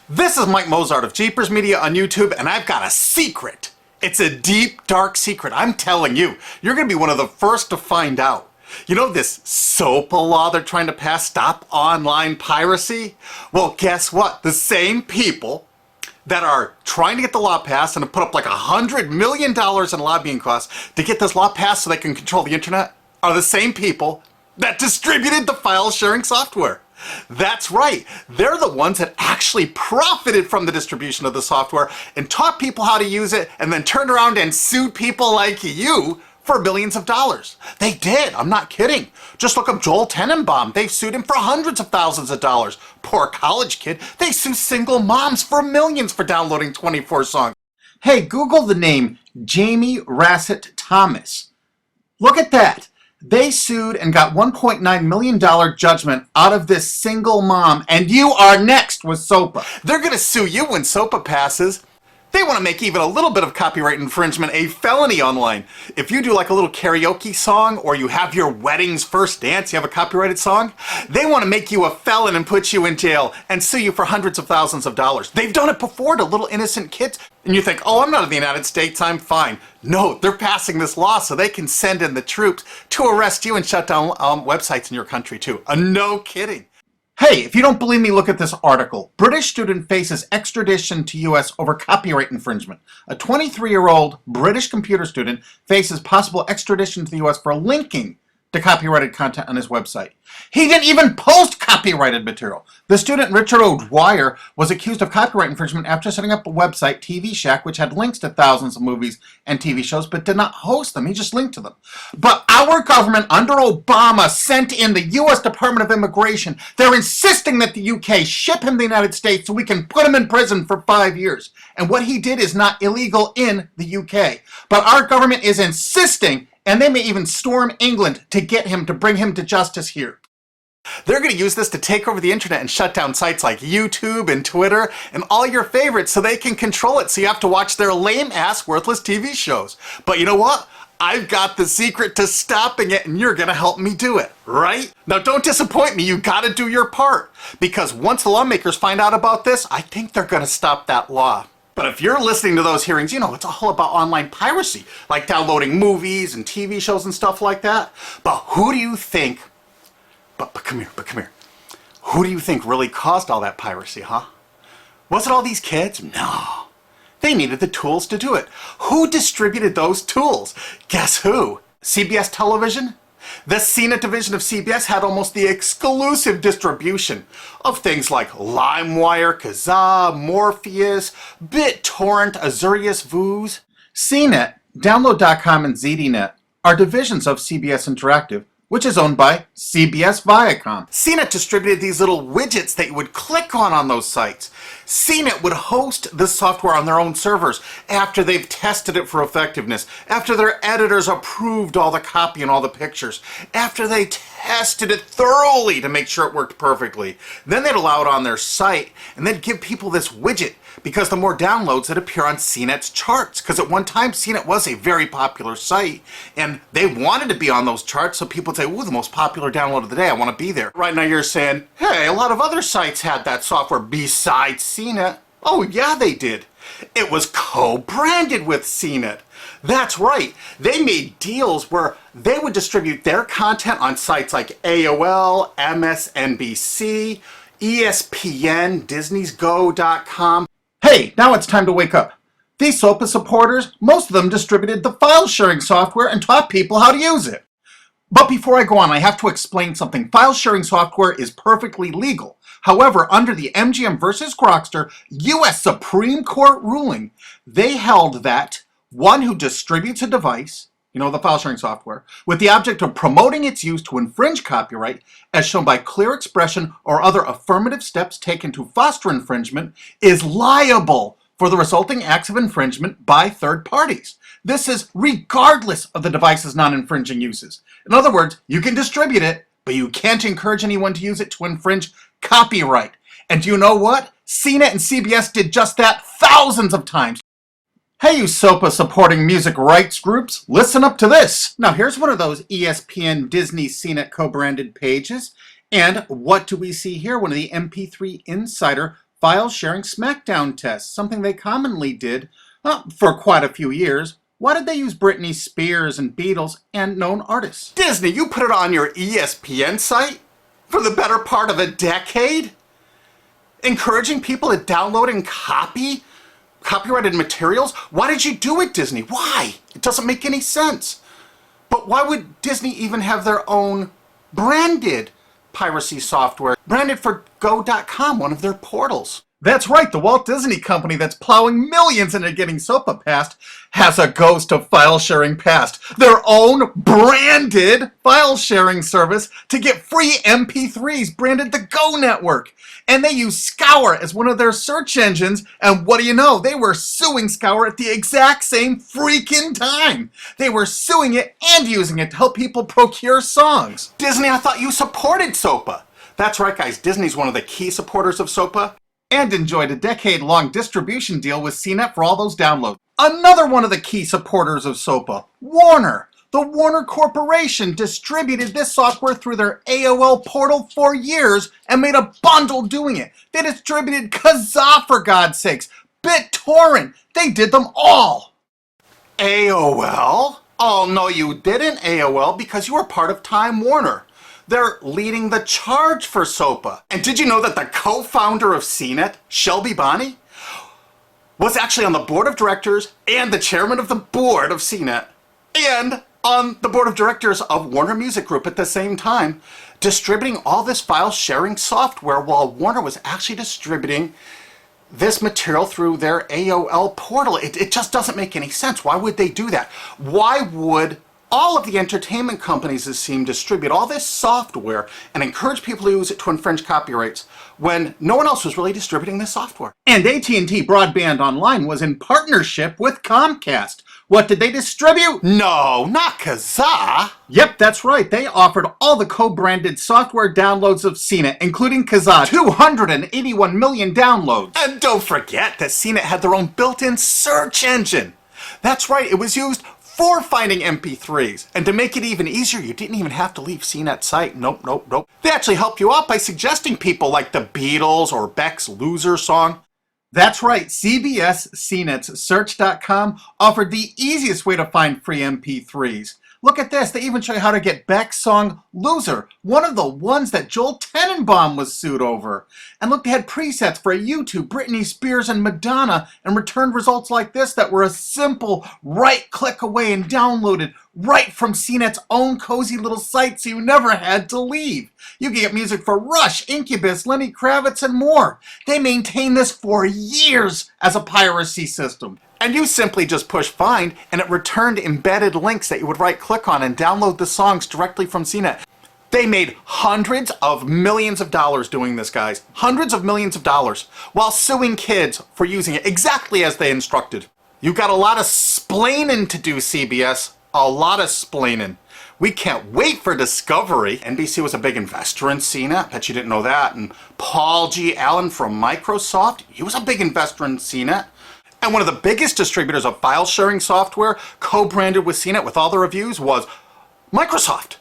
This is Mike Mozart of Jeepers Media on YouTube, and I've got a secret. It's a deep, dark secret. I'm telling you, you're going to be one of the first to find out. You know this SOPA law they're trying to pass, Stop Online Piracy? Well, guess what? The same people that are trying to get the law passed and have put up like $100 million in lobbying costs to get this law passed so they can control the internet are the same people that distributed the file sharing software. That's right. They're the ones that actually profited from the distribution of the software and taught people how to use it and then turned around and sued people like you for billions of dollars. They did. I'm not kidding. Just look up Joel Tenenbaum. They've sued him for hundreds of thousands of dollars. Poor college kid. They sue single moms for millions for downloading 24 songs. Hey, Google the name Jamie Rasset Thomas. Look at that. They sued and got $1.9 million judgment out of this single mom, and you are next with SOPA. They're going to sue you when SOPA passes. They want to make even a little bit of copyright infringement a felony online. If you do like a little karaoke song, or you have your wedding's first dance, you have a copyrighted song, they want to make you a felon and put you in jail and sue you for hundreds of thousands of dollars. They've done it before to little innocent kids. And you think, oh, I'm not in the United States, I'm fine. No, they're passing this law so they can send in the troops to arrest you and shut down websites in your country too. No kidding. Hey, if you don't believe me, look at this article. British student faces extradition to U.S. over copyright infringement. A 23-year-old British computer student faces possible extradition to the U.S. for linking to copyrighted content on his website. He didn't even post copyrighted material. The student, Richard O'Dwyer, was accused of copyright infringement after setting up a website, TV Shack, which had links to thousands of movies and TV shows, but did not host them. He just linked to them. But our government, under Obama, sent in the U.S. Department of Immigration. They're insisting that the U.K. ship him to the United States so we can put him in prison for 5 years. And what he did is not illegal in the U.K. But our government is insisting, and they may even storm England to get him, to bring him to justice here. They're going to use this to take over the internet and shut down sites like YouTube and Twitter and all your favorites so they can control it, so you have to watch their lame-ass, worthless TV shows. But you know what? I've got the secret to stopping it, and you're going to help me do it, right? Now, don't disappoint me. You got to do your part. Because once the lawmakers find out about this, I think they're going to stop that law. But if you're listening to those hearings, you know, it's all about online piracy, like downloading movies and TV shows and stuff like that. But who do you think, but come here. Who do you think really caused all that piracy, huh? Was it all these kids? No. They needed the tools to do it. Who distributed those tools? Guess who? CBS Television? The CNET division of CBS had almost the exclusive distribution of things like LimeWire, Kazaa, Morpheus, BitTorrent, Azurius, Vooz. CNET, Download.com, and ZDNet are divisions of CBS Interactive, which is owned by CBS Viacom. CNET distributed these little widgets that you would click on those sites. CNET would host the software on their own servers after they've tested it for effectiveness, after their editors approved all the copy and all the pictures, after they tested it thoroughly to make sure it worked perfectly. Then they'd allow it on their site, and they'd give people this widget, because the more downloads that appear on CNET's charts. Because at one time, CNET was a very popular site, and they wanted to be on those charts, so people would say, ooh, the most popular download of the day, I want to be there. Right now you're saying, hey, a lot of other sites had that software besides CNET. Oh, yeah, they did. It was co-branded with CNET. That's right. They made deals where they would distribute their content on sites like AOL, MSNBC, ESPN, Disney'sGo.com. Hey, now it's time to wake up. These SOPA supporters, most of them distributed the file sharing software and taught people how to use it. But before I go on, I have to explain something. File sharing software is perfectly legal. However, under the MGM versus Grokster U.S. Supreme Court ruling, they held that one who distributes a device, you know, the file sharing software, with the object of promoting its use to infringe copyright, as shown by clear expression or other affirmative steps taken to foster infringement, is liable for the resulting acts of infringement by third parties. This is regardless of the device's non-infringing uses. In other words, you can distribute it, but you can't encourage anyone to use it to infringe copyright. And do you know what? CNET and CBS did just that thousands of times. Hey, you SOPA supporting music rights groups, listen up to this. Now here's one of those ESPN, Disney, CNET co-branded pages. And what do we see here? One of the MP3 Insider file sharing SmackDown test, something they commonly did for quite a few years. Why did they use Britney Spears and Beatles and known artists? Disney, you put it on your ESPN site for the better part of a decade? Encouraging people to download and copy copyrighted materials? Why did you do it, Disney? Why? It doesn't make any sense. But why would Disney even have their own branded piracy software, branded for Go.com, one of their portals? That's right, the Walt Disney Company that's plowing millions into getting SOPA passed has a ghost of file sharing past. Their own branded file sharing service to get free MP3s branded the Go Network. And they use Scour as one of their search engines, and what do you know? They were suing Scour at the exact same freaking time. They were suing it and using it to help people procure songs. Disney, I thought you supported SOPA. That's right, guys, Disney's one of the key supporters of SOPA. And enjoyed a decade-long distribution deal with CNET for all those downloads. Another one of the key supporters of SOPA, Warner. The Warner Corporation distributed this software through their AOL portal for years and made a bundle doing it. They distributed Kazaa, for God's sakes, BitTorrent. They did them all. AOL? Oh, no, you didn't, AOL, because you were part of Time Warner. They're leading the charge for SOPA. And did you know that the co-founder of CNET, Shelby Bonney, was actually on the board of directors and the chairman of the board of CNET and on the board of directors of Warner Music Group at the same time, distributing all this file sharing software while Warner was actually distributing this material through their AOL portal. It just doesn't make any sense. Why would they do that? Why would all of the entertainment companies, it seemed, distribute all this software and encourage people to use it to infringe copyrights when no one else was really distributing this software? And AT&T Broadband Online was in partnership with Comcast. What did they distribute? No, not Kazaa. Yep, that's right. They offered all the co-branded software downloads of CNET, including Kazaa, 281 million downloads. And don't forget that CNET had their own built-in search engine. That's right, it was used for finding MP3s. And to make it even easier, you didn't even have to leave CNET's site. Nope. They actually help you out by suggesting people like the Beatles or Beck's Loser song. That's right, CBS CNET's Search.com offered the easiest way to find free MP3s. Look at this, they even show you how to get Beck's song Loser, one of the ones that Joel Tenenbaum was sued over. And look, they had presets for YouTube, Britney Spears, and Madonna, and returned results like this that were a simple right click away and downloaded right from CNET's own cozy little site, so you never had to leave. You can get music for Rush, Incubus, Lenny Kravitz, and more. They maintained this for years as a piracy system. And you simply just push find, and it returned embedded links that you would right-click on and download the songs directly from CNET. They made hundreds of millions of dollars doing this, guys. Hundreds of millions of dollars, while suing kids for using it exactly as they instructed. You got a lot of splaining to do, CBS. A lot of splaining. We can't wait for Discovery. NBC was a big investor in CNET. Bet you didn't know that. And Paul G. Allen from Microsoft, he was a big investor in CNET. And one of the biggest distributors of file sharing software co-branded with CNET with all the reviews was Microsoft,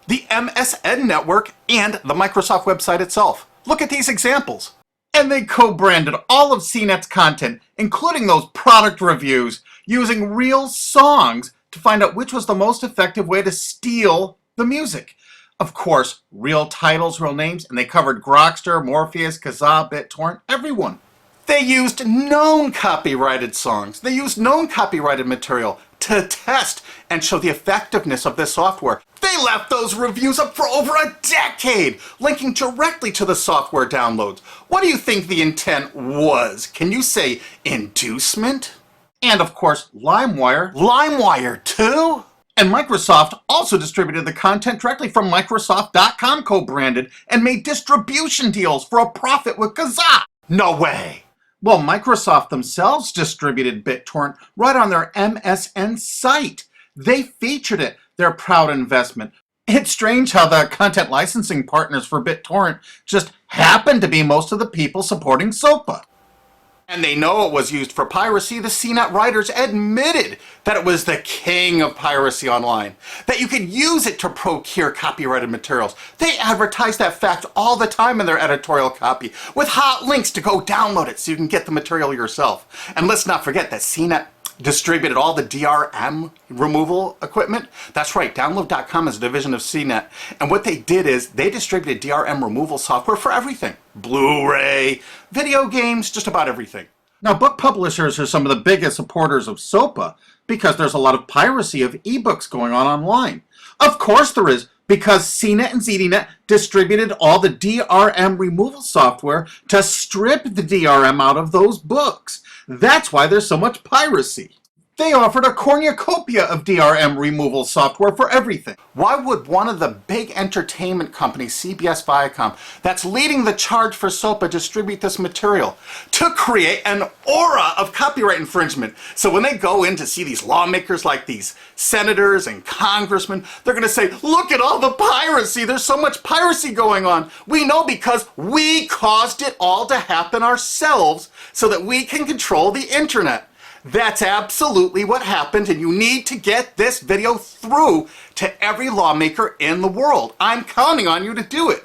the MSN network, and the Microsoft website itself. Look at these examples. And they co-branded all of CNET's content, including those product reviews, using real songs to find out which was the most effective way to steal the music. Of course, real titles, real names, and they covered Grokster, Morpheus, Kazaa, BitTorrent, everyone. They used known copyrighted songs. They used known copyrighted material to test and show the effectiveness of this software. They left those reviews up for over a decade, linking directly to the software downloads. What do you think the intent was? Can you say inducement? And of course, LimeWire. LimeWire too? And Microsoft also distributed the content directly from Microsoft.com co-branded and made distribution deals for a profit with Kazaa. No way. Well, Microsoft themselves distributed BitTorrent right on their MSN site. They featured it, their proud investment. It's strange how the content licensing partners for BitTorrent just happen to be most of the people supporting SOPA. And they know it was used for piracy. The CNET writers admitted that it was the king of piracy online, that you could use it to procure copyrighted materials. They advertise that fact all the time in their editorial copy with hot links to go download it so you can get the material yourself. And let's not forget that CNET distributed all the DRM removal equipment. That's right, Download.com is a division of CNET. And what they did is they distributed DRM removal software for everything. Blu-ray, video games, just about everything. Now, book publishers are some of the biggest supporters of SOPA because there's a lot of piracy of ebooks going on online. Of course there is, because CNET and ZDNet distributed all the DRM removal software to strip the DRM out of those books. That's why there's so much piracy. They offered a cornucopia of DRM removal software for everything. Why would one of the big entertainment companies, CBS Viacom, that's leading the charge for SOPA, distribute this material? To create an aura of copyright infringement. So when they go in to see these lawmakers like these senators and congressmen, they're going to say, look at all the piracy. There's so much piracy going on. We know because we caused it all to happen ourselves so that we can control the internet. That's absolutely what happened, and you need to get this video through to every lawmaker in the world. I'm counting on you to do it.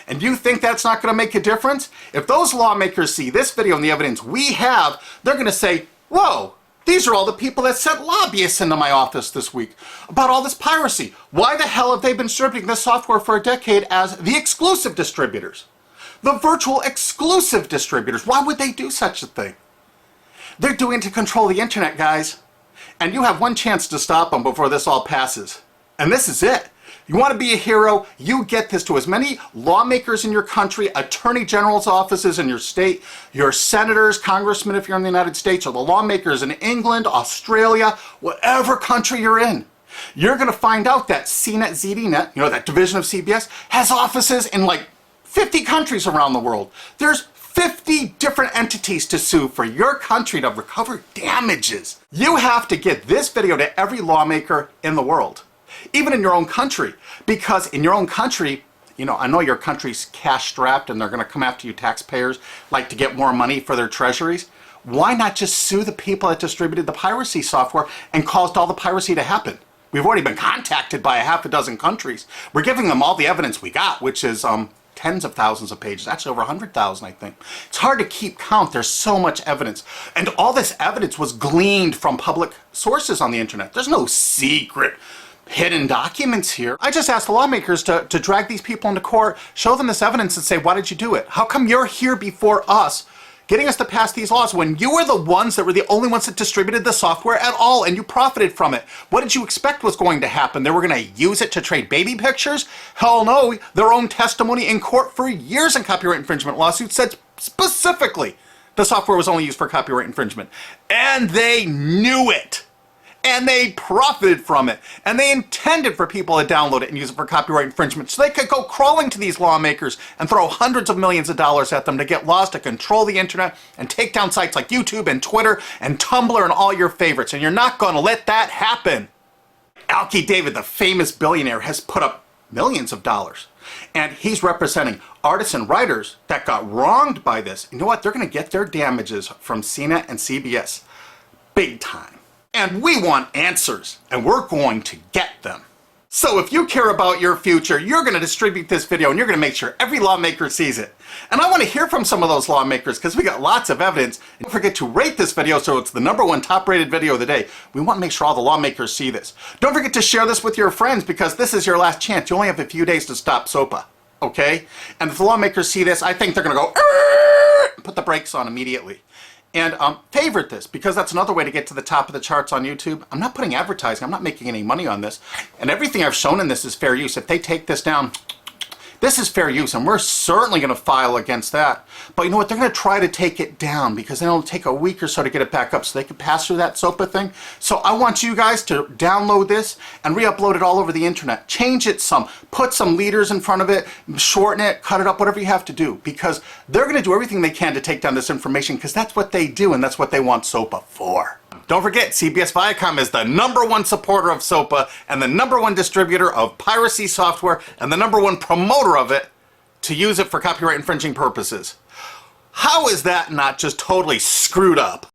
And you think that's not going to make a difference? If those lawmakers see this video and the evidence we have, they're going to say, whoa, these are all the people that sent lobbyists into my office this week about all this piracy. Why the hell have they been distributing this software for a decade as the exclusive distributors? The virtual exclusive distributors. Why would they do such a thing? They're doing it to control the internet, guys. And you have one chance to stop them before this all passes. And this is it. You want to be a hero, you get this to as many lawmakers in your country, attorney general's offices in your state, your senators, congressmen if you're in the United States, or the lawmakers in England, Australia, whatever country you're in. You're going to find out that CNET, ZDNet, that division of CBS, has offices in like 50 countries around the world. There's 50 different entities to sue for your country to recover damages. You have to get this video to every lawmaker in the world, even in your own country, because in your own country, I know your country's cash strapped and they're going to come after you taxpayers like to get more money for their treasuries. Why not just sue the people that distributed the piracy software and caused all the piracy to happen? We've already been contacted by a half a dozen countries. We're giving them all the evidence we got, which is tens of thousands of pages, actually over 100,000, I think. It's hard to keep count. There's so much evidence. And all this evidence was gleaned from public sources on the internet. There's no secret hidden documents here. I just asked the lawmakers to drag these people into court, show them this evidence and say, why did you do it? How come you're here before us getting us to pass these laws when you were the ones that were the only ones that distributed the software at all and you profited from it? What did you expect was going to happen? They were going to use it to trade baby pictures? Hell no. Their own testimony in court for years in copyright infringement lawsuits said specifically the software was only used for copyright infringement. And they knew it. And they profited from it. And they intended for people to download it and use it for copyright infringement so they could go crawling to these lawmakers and throw hundreds of millions of dollars at them to get laws to control the internet and take down sites like YouTube and Twitter and Tumblr and all your favorites. And you're not going to let that happen. Alki David, the famous billionaire, has put up millions of dollars. And he's representing artists and writers that got wronged by this. You know what? They're going to get their damages from CNET and CBS. Big time. And we want answers, and we're going to get them. So if you care about your future, you're going to distribute this video and you're going to make sure every lawmaker sees it. And I want to hear from some of those lawmakers because we got lots of evidence. And don't forget to rate this video so it's the #1 top rated video of the day. We want to make sure all the lawmakers see this. Don't forget to share this with your friends because this is your last chance. You only have a few days to stop SOPA, okay? And if the lawmakers see this, I think they're going to go, put the brakes on immediately. And favorite this, because that's another way to get to the top of the charts on YouTube. I'm not putting advertising. I'm not making any money on this. And everything I've shown in this is fair use. If they take this down, this is fair use, and we're certainly going to file against that. But you know what? They're going to try to take it down because then it'll take a week or so to get it back up so they can pass through that SOPA thing. So I want you guys to download this and re-upload it all over the internet. Change it some. Put some leaders in front of it. Shorten it. Cut it up. Whatever you have to do. Because they're going to do everything they can to take down this information because that's what they do and that's what they want SOPA for. Don't forget, CBS Viacom is the #1 supporter of SOPA and the #1 distributor of piracy software and the #1 promoter of it to use it for copyright infringing purposes. How is that not just totally screwed up?